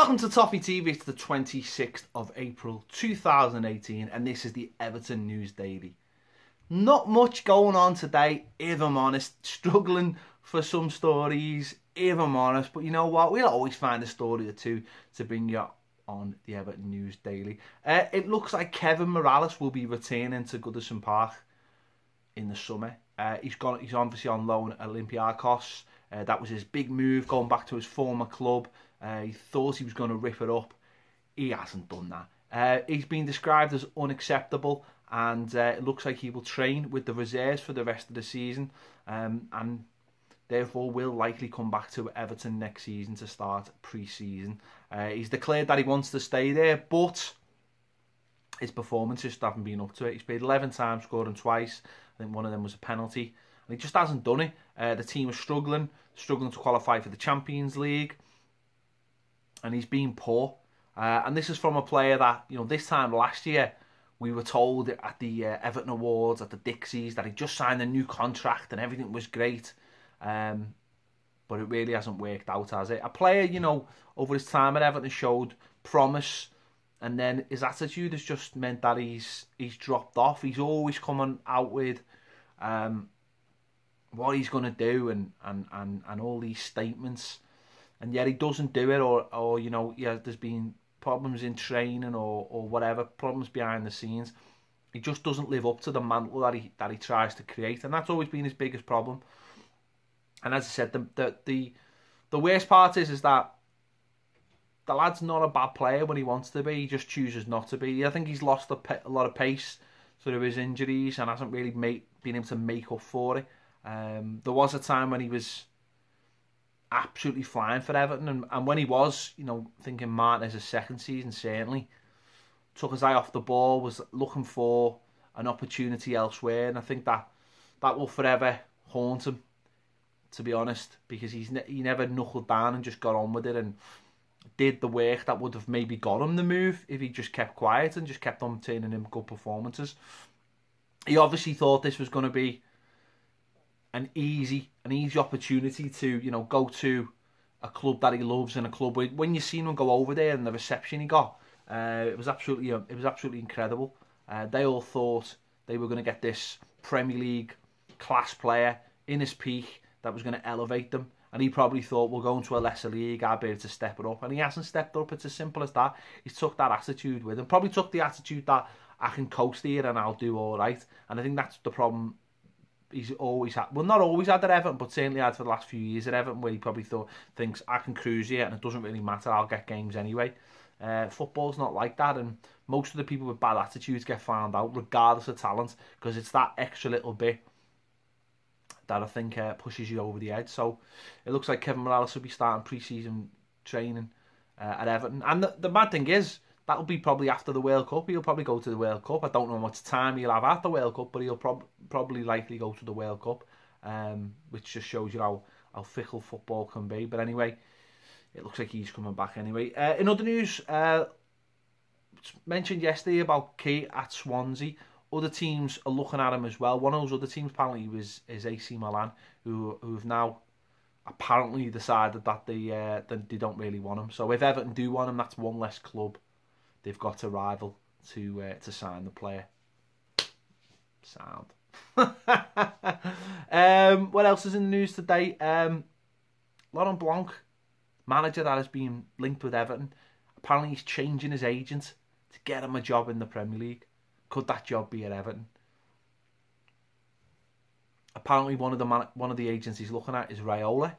Welcome to Toffee TV. It's the 26th of April 2018 and this is the Everton News Daily. Not much going on today, if I'm honest. Struggling for some stories, if I'm honest. But you know what? We'll always find a story or two to bring you on the Everton News Daily. It looks like Kevin Mirallas will be returning to Goodison Park in the summer. He's obviously on loan at Olympiacos. That was his big move, going back to his former club. He thought he was going to rip it up. He hasn't done that. He's been described as unacceptable, and it looks like he will train with the reserves for the rest of the season, and therefore will likely come back to Everton next season to start pre-season. He's declared that he wants to stay there, but his performances just haven't been up to it. He's played 11 times, scoring twice. I think one of them was a penalty, and he just hasn't done it. The team is struggling to qualify for the Champions League, and he's been poor. And this is from a player that, you know, this time last year we were told at the Everton Awards, at the Dixies, that he just signed a new contract and everything was great. But it really hasn't worked out, has it? A player, you know, over his time at Everton showed promise, and then his attitude has just meant that he's dropped off. He's always coming out with what he's going to do and all these statements, and yet he doesn't do it, or you know, yeah, there's been problems in training or whatever, problems behind the scenes. He just doesn't live up to the mantle that he tries to create, and that's always been his biggest problem. And as I said, the worst part is that the lad's not a bad player when he wants to be. He just chooses not to be. I think he's lost a lot of pace through his injuries and hasn't really been able to make up for it. There was a time when he was absolutely flying for Everton, and when he was, you know, thinking Martinez's second season, certainly took his eye off the ball, was looking for an opportunity elsewhere, and I think that will forever haunt him, to be honest, because he never knuckled down and just got on with it and did the work that would have maybe got him the move if he just kept quiet and just kept on turning in good performances. He obviously thought this was going to be an easy opportunity to, you know, go to a club that he loves, and a club where, when you seen him go over there and the reception he got, it was absolutely incredible. They all thought they were going to get this Premier League class player in his peak that was going to elevate them, and he probably thought, we'll go into a lesser league, I'll be able to step it up, and he hasn't stepped up. It's as simple as that. He's took that attitude with him, probably took the attitude that I can coast here and I'll do all right, and I think that's the problem he's always had. Well, not always had at Everton, but certainly had for the last few years at Everton, where he probably thinks I can cruise here and it doesn't really matter, I'll get games anyway. Football's not like that, and most of the people with bad attitudes get found out regardless of talent, because it's that extra little bit that I think pushes you over the edge. So it looks like Kevin Mirallas will be starting pre-season training at Everton, and the mad thing is, that'll be probably after the World Cup. He'll probably go to the World Cup. I don't know how much time he'll have at the World Cup, but he'll probably likely go to the World Cup, which just shows you how fickle football can be. But anyway, it looks like he's coming back anyway. In other news, mentioned yesterday about Kate at Swansea. Other teams are looking at him as well. One of those other teams apparently is AC Milan, who have now apparently decided that they don't really want him. So if Everton do want him, that's one less club they've got to rival to sign the player. Sound. What else is in the news today? Laurent Blanc, manager that has been linked with Everton, apparently he's changing his agent to get him a job in the Premier League. Could that job be at Everton? Apparently one of the agents he's looking at is Raiola.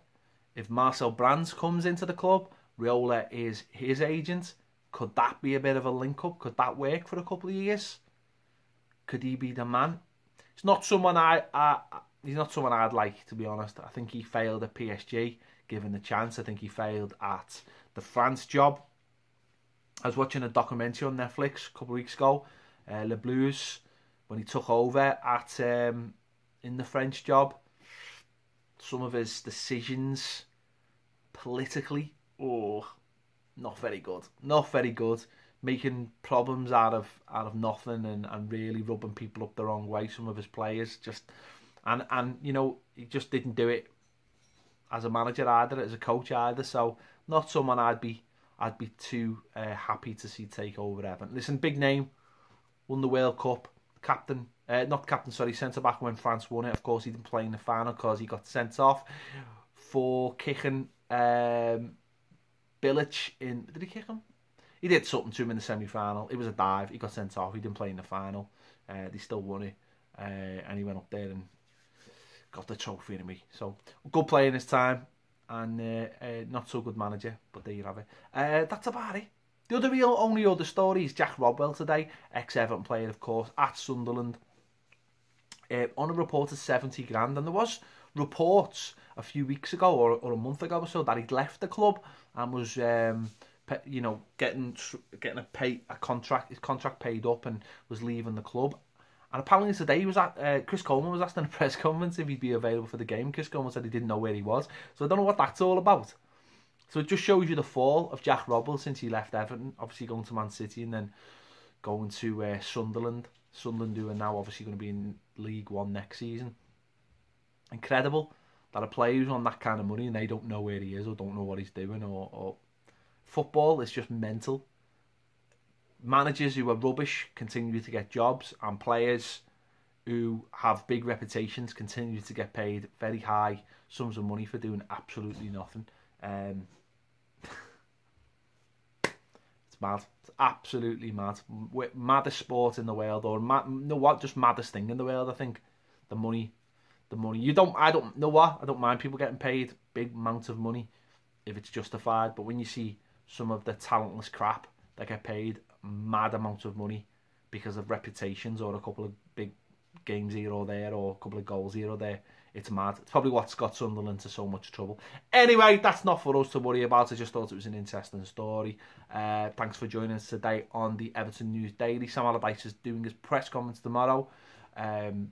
If Marcel Brands comes into the club, Raiola is his agent. Could that be a bit of a link-up? Could that work for a couple of years? Could he be the man? He's not someone he's not someone I'd like, to be honest. I think he failed at PSG, given the chance. I think he failed at the France job. I was watching a documentary on Netflix a couple of weeks ago, Le Blues, when he took over at in the French job. Some of his decisions politically, not very good. Not very good. Making problems out of nothing and really rubbing people up the wrong way. Some of his players just, and you know, he just didn't do it as a manager either, as a coach either. So not someone I'd be I'd be too happy to see take over Everton. Listen, big name, won the World Cup, captain, not captain, sorry, centre-back when France won it. Of course, he didn't play in the final because he got sent off for kicking Bilic in... Did he kick him? He did something to him in the semi-final. It was a dive. He got sent off. He didn't play in the final. They still won it. And he went up there and got the trophy in me. So, good player in his time. And not so good manager. But there you have it. That's about it. The other only other story is Jack Rodwell today. Ex-Everton player, of course, at Sunderland. On a reported 70 grand. And there was reports a few weeks ago or a month ago or so that he'd left the club and was... you know, getting his contract paid up and was leaving the club. And apparently today he was at Chris Coleman was asked in a press conference if he'd be available for the game. Chris Coleman said he didn't know where he was, so I don't know what that's all about. So it just shows you the fall of Jack Rodwell since he left Everton, obviously going to Man City and then going to Sunderland. Sunderland, who are now obviously going to be in League One next season. Incredible that a player who's on that kind of money and they don't know where he is or don't know what he's doing or football is just mental. Managers who are rubbish continue to get jobs, and players who have big reputations continue to get paid very high sums of money for doing absolutely nothing. It's mad. It's absolutely mad. Maddest sport in the world, or just maddest thing in the world. I think the money. I don't know what. I don't mind people getting paid big amounts of money if it's justified, but when you see some of the talentless crap that get paid mad amounts of money because of reputations or a couple of big games here or there or a couple of goals here or there, it's mad. It's probably what's got Sunderland to so much trouble. Anyway, that's not for us to worry about. I just thought it was an interesting story. Thanks for joining us today on the Everton News Daily. Sam Allardyce is doing his press conference tomorrow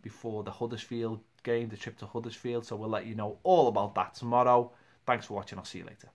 before the Huddersfield game, the trip to Huddersfield, so we'll let you know all about that tomorrow. Thanks for watching. I'll see you later.